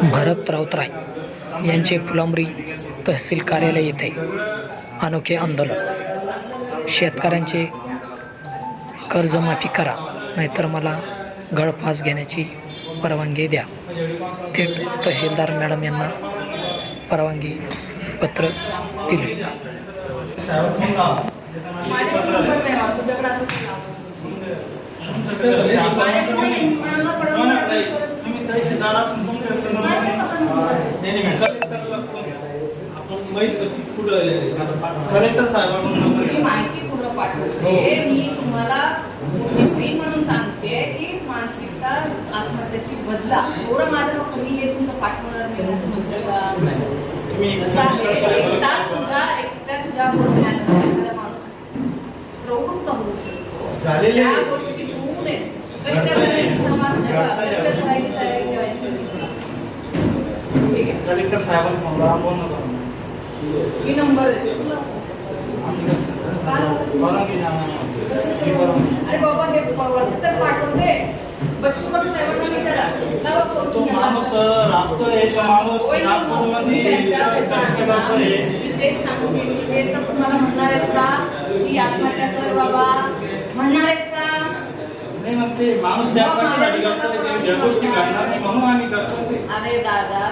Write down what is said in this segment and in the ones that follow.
भरत राऊतराय यांचे फुलंब्री तहसील कार्यालय येथे अनोखे आंदोलन। शेतकऱ्यांचे कर्जमाफी करा, नाहीतर मला गळफास घेण्याची परवानगी द्या। थेट तहसीलदार मॅडम यांना परवानगी पत्र दिले। कलेक्टर साहेबांना माहिती पूर्ण पाठवते। मी तुम्हाला बहीण म्हणून सांगते की मानसिकता आत्महत्याची बदला एवढं माझं फक्त मी हे तुमचं पाठवणार नाही असं तुझ्या माणूस प्रवृत्त होऊ शकतो झालेले या गोष्टी होऊ नये। कष्ट करायची समाज कष्ट करायची तयारी ठेवायची। ठीक आहे, कलेक्टर साहेबांना बोलणं ही नंबर अरे बाबा हे वरती तर पाठवते। बच्चू कडू साहेबांना विचारा तो माणूस राबतोय, तो माणूस नागपूरमध्ये कष्ट करतोय। तेच सांगते ते तर तुम्हाला म्हणणार आहेत का की आत्महत्या कर बाबा, म्हणणार आहेत का? नाही मग ते माणूस त्या कशासाठी करतो, या गोष्टी घडणार नाही म्हणून आम्ही करतो। अरे दादा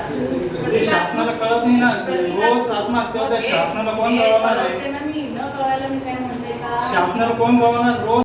ते शासनाला कळत नाही ना, रोज आत्महत्या होते, शासनाला कोण कळवणार आहे? मी न कळवायला मी काय म्हणते का? शासनाला कोण कळवणार रोज